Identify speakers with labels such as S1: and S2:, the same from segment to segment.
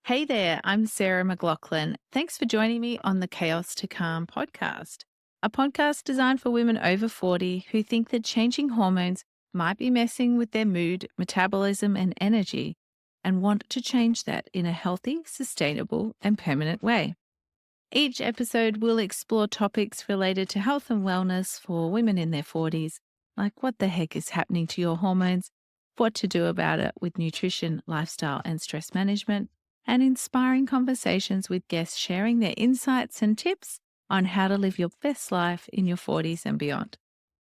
S1: Hey there, I'm Sarah McLaughlin. Thanks for joining me on the Chaos to Calm podcast, a podcast designed for women over 40 who think that changing hormones might be messing with their mood, metabolism, and energy, and want to change that in a healthy, sustainable, and permanent way. Each episode will explore topics related to health and wellness for women in their 40s, like what the heck is happening to your hormones, what to do about it with nutrition, lifestyle, and stress management, and inspiring conversations with guests sharing their insights and tips on how to live your best life in your 40s and beyond.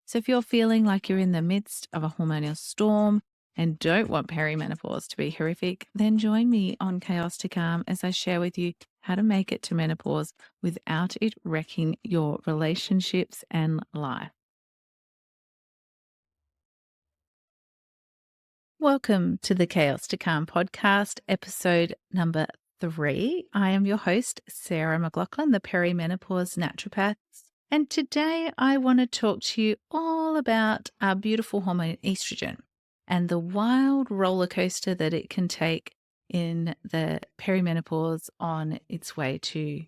S1: So, if you're feeling like you're in the midst of a hormonal storm and don't want perimenopause to be horrific, then join me on Chaos to Calm as I share with you how to make it to menopause without it wrecking your relationships and life. Welcome to the Chaos to Calm podcast, episode number 3. I am your host, Sarah McLaughlin, the perimenopause naturopath. And today I want to talk to you all about our beautiful hormone estrogen and the wild roller coaster that it can take in the perimenopause on its way to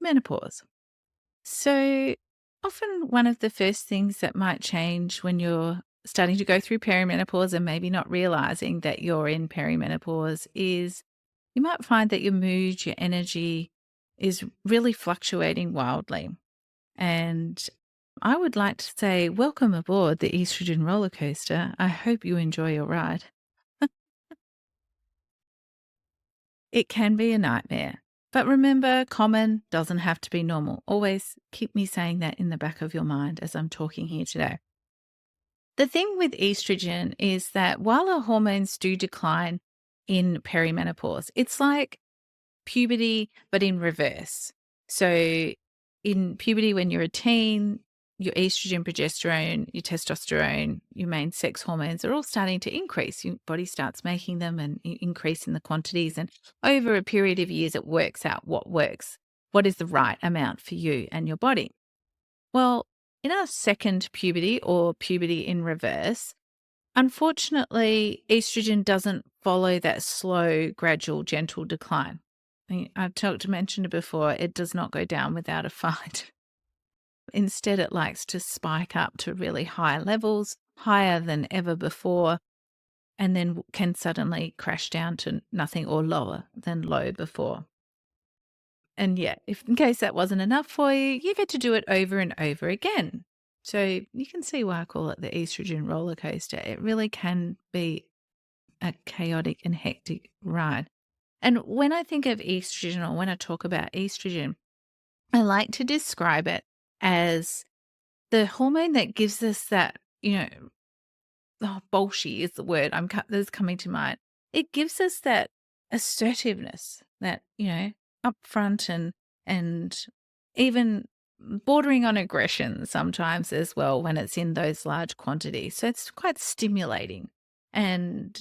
S1: menopause. So, often one of the first things that might change when you're starting to go through perimenopause and maybe not realizing that you're in perimenopause is you might find that your mood, your energy is really fluctuating wildly. And I would like to say, welcome aboard the Oestrogen Rollercoaster. I hope you enjoy your ride. It can be a nightmare. But remember, common doesn't have to be normal. Always keep me saying that in the back of your mind as I'm talking here today. The thing with estrogen is that while our hormones do decline in perimenopause, it's like puberty, but in reverse. So in puberty, when you're a teen, your estrogen, progesterone, your testosterone, your main sex hormones are all starting to increase. Your body starts making them and increase in the quantities. And over a period of years, it works out what works. What is the right amount for you and your body? Well, in our second puberty or puberty in reverse, unfortunately, estrogen doesn't follow that slow, gradual, gentle decline. I've mentioned it before, it does not go down without a fight. Instead, it likes to spike up to really high levels, higher than ever before, and then can suddenly crash down to nothing or lower than low before. And yeah, if in case that wasn't enough for you, you get to do it over and over again. So you can see why I call it the estrogen roller coaster. It really can be a chaotic and hectic ride. And when I think of estrogen or when I talk about estrogen, I like to describe it as the hormone that gives us that, bolshy is the word that's coming to mind. It gives us that assertiveness, that, upfront and even bordering on aggression sometimes as well when it's in those large quantities. So it's quite stimulating. And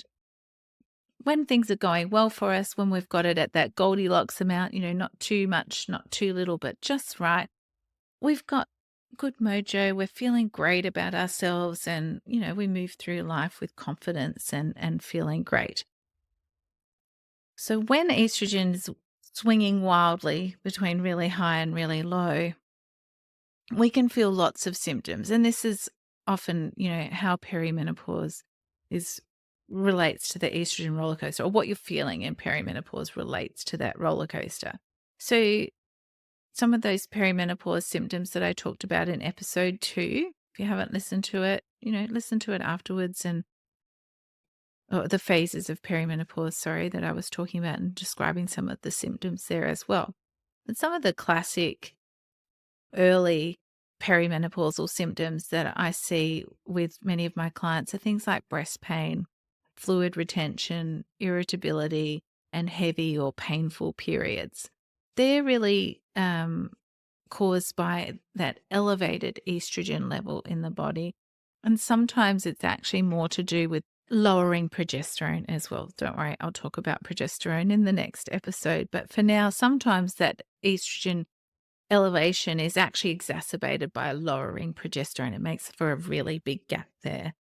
S1: when things are going well for us, when we've got it at that Goldilocks amount, not too much, not too little, but just right, we've got good mojo. We're feeling great about ourselves and, we move through life with confidence and feeling great. So when estrogen is swinging wildly between really high and really low, we can feel lots of symptoms. And this is often, how perimenopause is relates to the estrogen roller coaster, or what you're feeling in perimenopause relates to that roller coaster. So some of those perimenopause symptoms that I talked about in episode 2, if you haven't listened to it, listen to it afterwards, and the phases of perimenopause, sorry, that I was talking about and describing some of the symptoms there as well. And some of the classic early perimenopausal symptoms that I see with many of my clients are things like breast pain, fluid retention, irritability, and heavy or painful periods. They're really caused by that elevated estrogen level in the body. And sometimes it's actually more to do with lowering progesterone as well. Don't worry, I'll talk about progesterone in the next episode. But for now, sometimes that estrogen elevation is actually exacerbated by lowering progesterone. It makes for a really big gap there.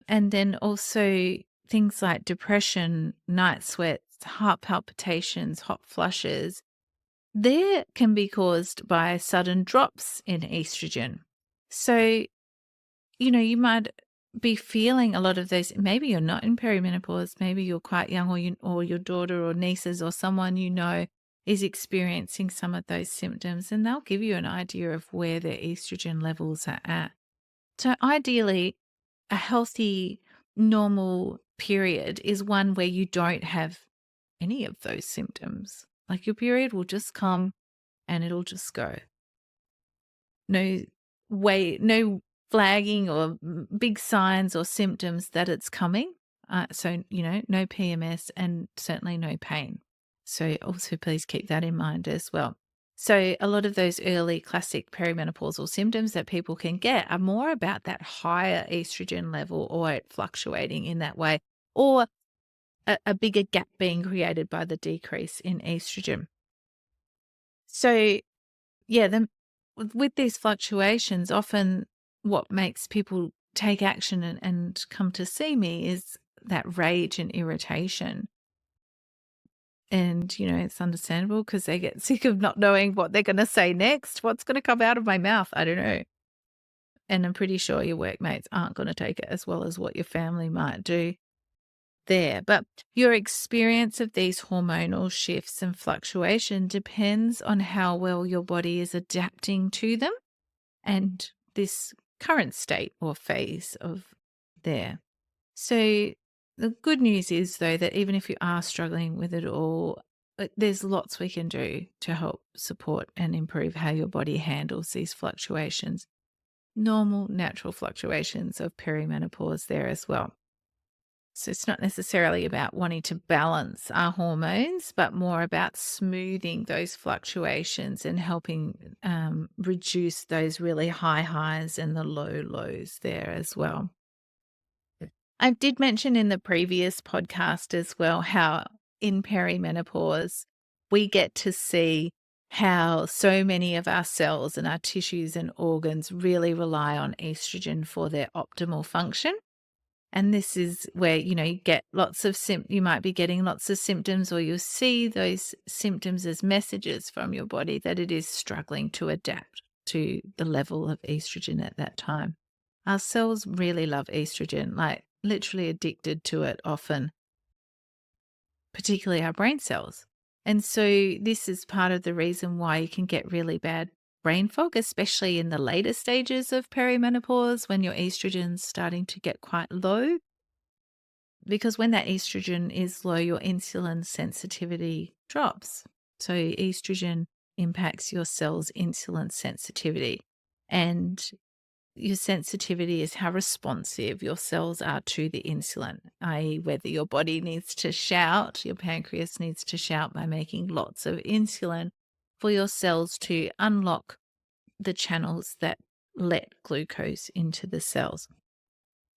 S1: And then also things like depression, night sweats, heart palpitations, hot flushes, they can be caused by sudden drops in estrogen. So, you might be feeling a lot of those. Maybe you're not in perimenopause, maybe you're quite young, or your daughter or nieces or someone is experiencing some of those symptoms, and they'll give you an idea of where their estrogen levels are at. So ideally, a healthy, normal period is one where you don't have any of those symptoms. Like your period will just come and it'll just go. No flagging or big signs or symptoms that it's coming. So, no PMS and certainly no pain. So also please keep that in mind as well. So a lot of those early classic perimenopausal symptoms that people can get are more about that higher estrogen level or it fluctuating in that way, or a bigger gap being created by the decrease in estrogen. So yeah, with these fluctuations, often what makes people take action and come to see me is that rage and irritation. And, it's understandable because they get sick of not knowing what they're going to say next. What's going to come out of my mouth? I don't know. And I'm pretty sure your workmates aren't going to take it as well as what your family might do there. But your experience of these hormonal shifts and fluctuation depends on how well your body is adapting to them and this current state or phase of there. So the good news is, though, that even if you are struggling with it all, there's lots we can do to help support and improve how your body handles these fluctuations. Normal, natural fluctuations of perimenopause there as well. So it's not necessarily about wanting to balance our hormones, but more about smoothing those fluctuations and helping reduce those really high highs and the low lows there as well. I did mention in the previous podcast as well how in perimenopause we get to see how so many of our cells and our tissues and organs really rely on estrogen for their optimal function. And this is where, you get lots of you might be getting lots of symptoms, or you'll see those symptoms as messages from your body that it is struggling to adapt to the level of estrogen at that time. Our cells really love estrogen, like literally addicted to it often, particularly our brain cells. And so this is part of the reason why you can get really bad brain fog, especially in the later stages of perimenopause when your estrogen's starting to get quite low. Because when that estrogen is low, your insulin sensitivity drops. So estrogen impacts your cell's insulin sensitivity. And your sensitivity is how responsive your cells are to the insulin, i.e., whether your body needs to shout, your pancreas needs to shout by making lots of insulin for your cells to unlock the channels that let glucose into the cells.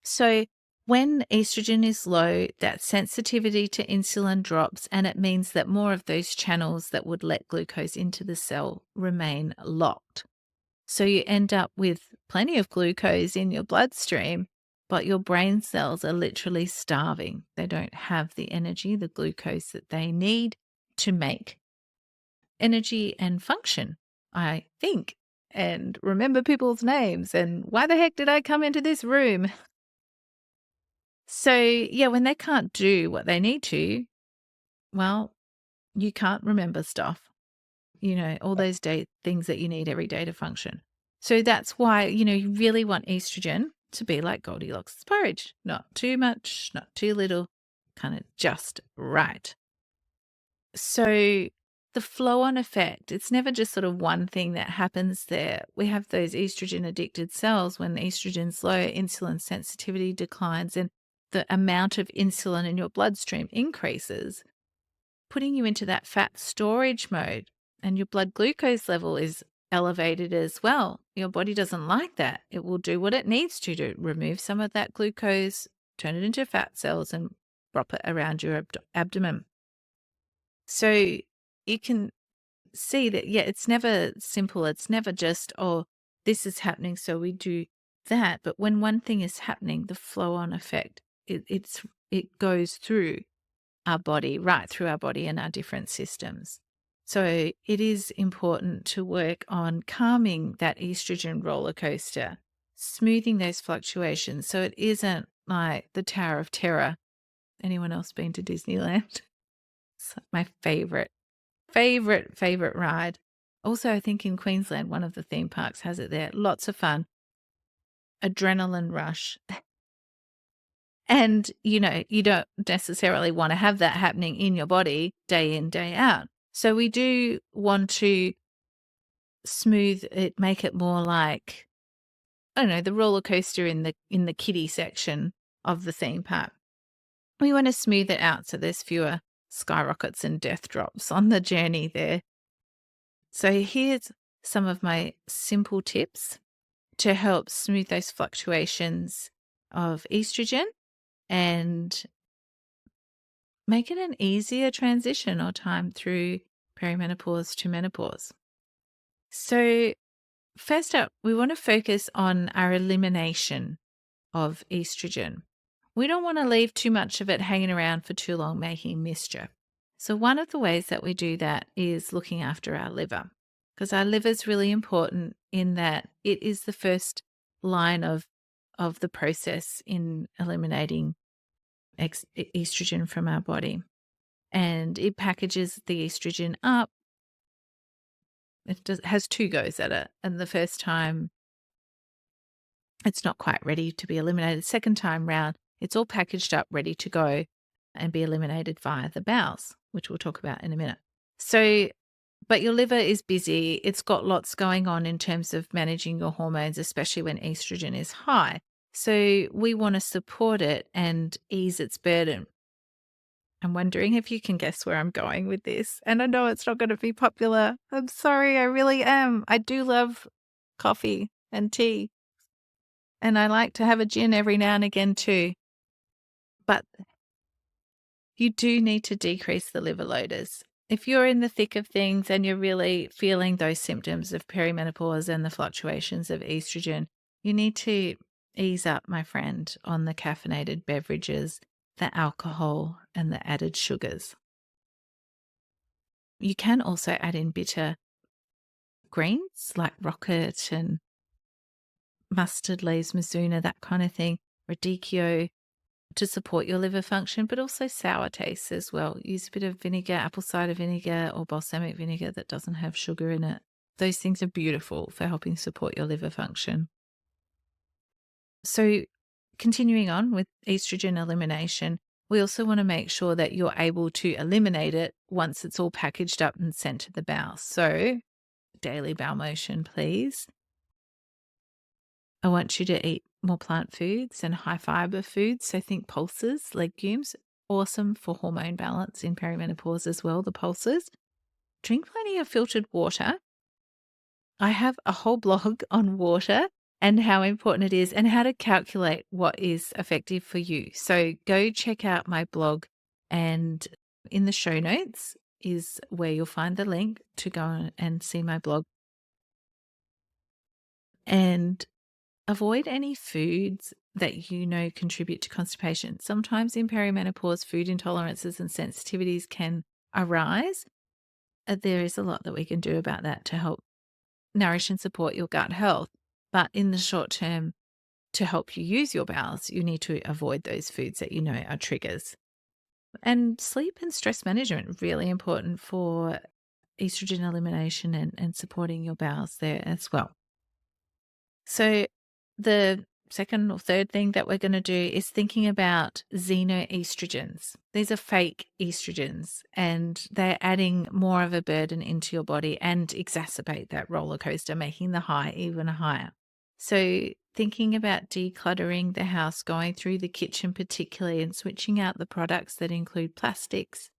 S1: So when estrogen is low, that sensitivity to insulin drops, and it means that more of those channels that would let glucose into the cell remain locked. So you end up with plenty of glucose in your bloodstream, but your brain cells are literally starving. They don't have the energy, the glucose that they need to make energy and function, I think, and remember people's names and why the heck did I come into this room? So, yeah, when they can't do what they need to, well, you can't remember stuff, all those things that you need every day to function. So that's why, you really want estrogen to be like Goldilocks' porridge. Not too much, not too little, kind of just right. So the flow-on effect, it's never just sort of one thing that happens there. We have those estrogen-addicted cells. When estrogen's low, insulin sensitivity declines and the amount of insulin in your bloodstream increases, putting you into that fat storage mode, and your blood glucose level is elevated as well. Your body doesn't like that. It will do what it needs to remove some of that glucose, turn it into fat cells, and drop it around your abdomen. So you can see that, yeah, it's never simple. It's never just, oh, this is happening, so we do that. But when one thing is happening, the flow-on effect, it goes through our body, right through our body and our different systems. So it is important to work on calming that estrogen roller coaster, smoothing those fluctuations so it isn't like the Tower of Terror. Anyone else been to Disneyland? It's my favorite ride. Also, I think in Queensland, one of the theme parks has it there. Lots of fun, adrenaline rush. And, you don't necessarily want to have that happening in your body day in, day out. So we do want to smooth it, make it more like, I don't know, the roller coaster in the kiddie section of the theme park. We want to smooth it out so there's fewer skyrockets and death drops on the journey there. So here's some of my simple tips to help smooth those fluctuations of estrogen and make it an easier transition or time through perimenopause to menopause. So, first up, we want to focus on our elimination of estrogen. We don't want to leave too much of it hanging around for too long, making mischief. So, one of the ways that we do that is looking after our liver, because our liver is really important in that it is the first line of the process in eliminating estrogen from our body. And it packages the estrogen up. Has two goes at it. And the first time, it's not quite ready to be eliminated. Second time round, it's all packaged up, ready to go and be eliminated via the bowels, which we'll talk about in a minute. So, but your liver is busy. It's got lots going on in terms of managing your hormones, especially when estrogen is high. So we want to support it and ease its burden. I'm wondering if you can guess where I'm going with this. And I know it's not going to be popular. I'm sorry, I really am. I do love coffee and tea. And I like to have a gin every now and again too. But you do need to decrease the liver loaders. If you're in the thick of things and you're really feeling those symptoms of perimenopause and the fluctuations of estrogen, you need to ease up, my friend, on the caffeinated beverages, the alcohol, and the added sugars. You can also add in bitter greens like rocket and mustard leaves, mizuna, that kind of thing, radicchio, to support your liver function, but also sour tastes as well. Use a bit of vinegar, apple cider vinegar or balsamic vinegar that doesn't have sugar in it. Those things are beautiful for helping support your liver function. So continuing on with estrogen elimination, we also want to make sure that you're able to eliminate it once it's all packaged up and sent to the bowel. So daily bowel motion, please. I want you to eat more plant foods and high fiber foods. So think pulses, legumes, awesome for hormone balance in perimenopause as well, the pulses. Drink plenty of filtered water. I have a whole blog on water and how important it is and how to calculate what is effective for you. So go check out my blog, and in the show notes is where you'll find the link to go and see my blog. And avoid any foods that you know contribute to constipation. Sometimes in perimenopause, food intolerances and sensitivities can arise. There is a lot that we can do about that to help nourish and support your gut health. But in the short term, to help you use your bowels, you need to avoid those foods that you know are triggers. And sleep and stress management, really important for estrogen elimination and supporting your bowels there as well. So the second or third thing that we're going to do is thinking about xenoestrogens. These are fake estrogens and they're adding more of a burden into your body and exacerbate that roller coaster, making the high even higher. So thinking about decluttering the house, going through the kitchen particularly and switching out the products that include plastics,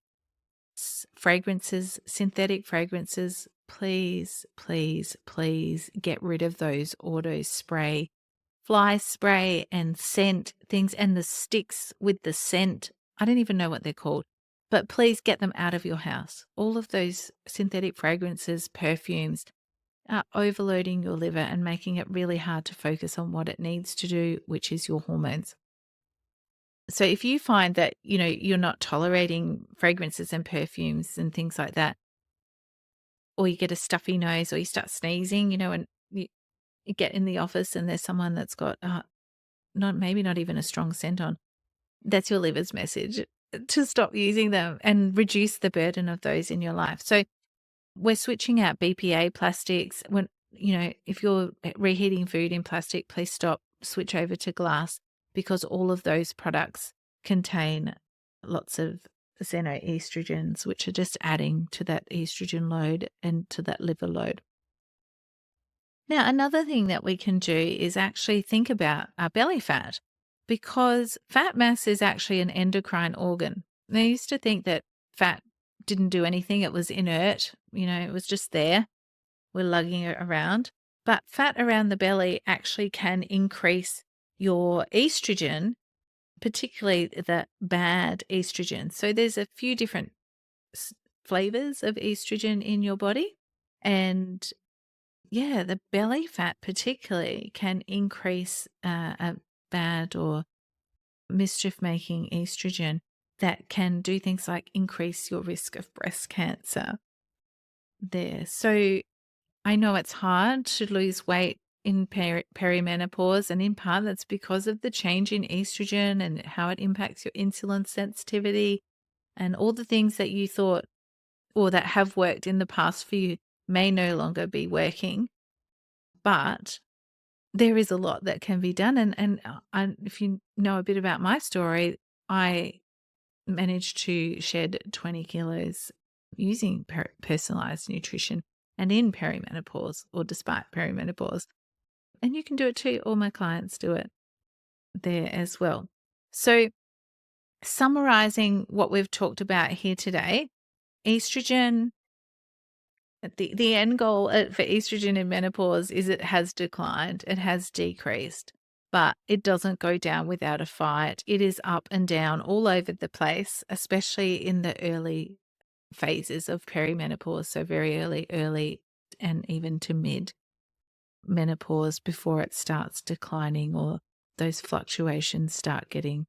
S1: fragrances, synthetic fragrances, please, please, please get rid of those auto spray, fly spray and scent things and the sticks with the scent. I don't even know what they're called, but please get them out of your house. All of those synthetic fragrances, perfumes are overloading your liver and making it really hard to focus on what it needs to do, which is your hormones. So if you find that, you're not tolerating fragrances and perfumes and things like that, or you get a stuffy nose or you start sneezing, and you get in the office and there's someone that's got not even a strong scent on, that's your liver's message to stop using them and reduce the burden of those in your life. So we're switching out BPA plastics. If you're reheating food in plastic, please stop, switch over to glass, because all of those products contain lots of xenoestrogens, which are just adding to that estrogen load and to that liver load. Now, another thing that we can do is actually think about our belly fat, because fat mass is actually an endocrine organ. They used to think that fat didn't do anything, it was inert, it was just there. We're lugging it around. But fat around the belly actually can increase your estrogen, particularly the bad estrogen. So there's a few different flavors of estrogen in your body. And yeah, the belly fat particularly can increase a bad or mischief making estrogen that can do things like increase your risk of breast cancer there. So I know it's hard to lose weight in perimenopause, and in part that's because of the change in estrogen and how it impacts your insulin sensitivity, and all the things that you thought or that have worked in the past for you may no longer be working. But there is a lot that can be done. If you know a bit about my story, I managed to shed 20 kilos using personalized nutrition and in perimenopause, or despite perimenopause. And you can do it too. All my clients do it there as well. So, summarizing what we've talked about here today, estrogen, the end goal for estrogen in menopause is it has declined, it has decreased, but it doesn't go down without a fight. It is up and down all over the place, especially in the early phases of perimenopause, so very early, and even to mid menopause before it starts declining, or those fluctuations start getting,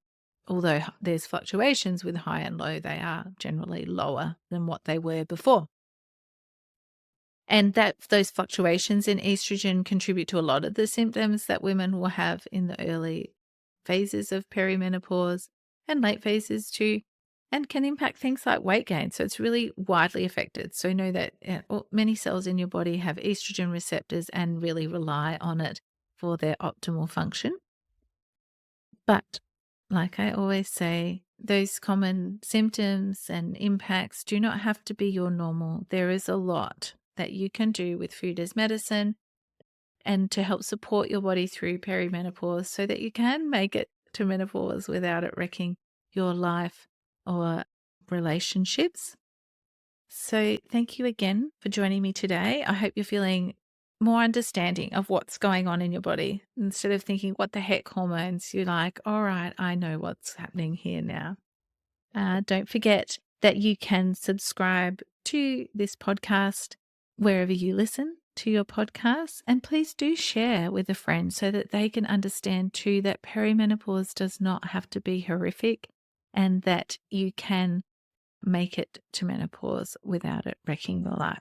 S1: although there's fluctuations with high and low, they are generally lower than what they were before. And that those fluctuations in estrogen contribute to a lot of the symptoms that women will have in the early phases of perimenopause and late phases too, and can impact things like weight gain. So it's really widely affected. So know that many cells in your body have estrogen receptors and really rely on it for their optimal function. But like I always say, those common symptoms and impacts do not have to be your normal. There is a lot that you can do with food as medicine and to help support your body through perimenopause so that you can make it to menopause without it wrecking your life or relationships. So thank you again for joining me today. I hope you're feeling more understanding of what's going on in your body. Instead of thinking, what the heck, hormones, you're like, all right, I know what's happening here now. Don't forget that you can subscribe to this podcast wherever you listen to your podcasts, and please do share with a friend so that they can understand too that perimenopause does not have to be horrific, and that you can make it to menopause without it wrecking your life.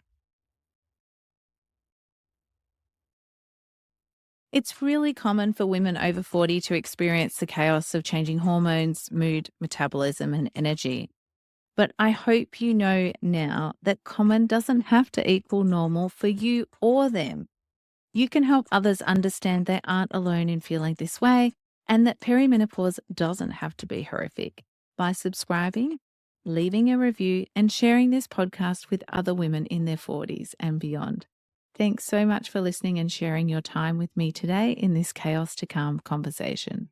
S1: It's really common for women over 40 to experience the chaos of changing hormones, mood, metabolism, and energy. But I hope you know now that common doesn't have to equal normal for you or them. You can help others understand they aren't alone in feeling this way, and that perimenopause doesn't have to be horrific, by subscribing, leaving a review, and sharing this podcast with other women in their 40s and beyond. Thanks so much for listening and sharing your time with me today in this Chaos to Calm conversation.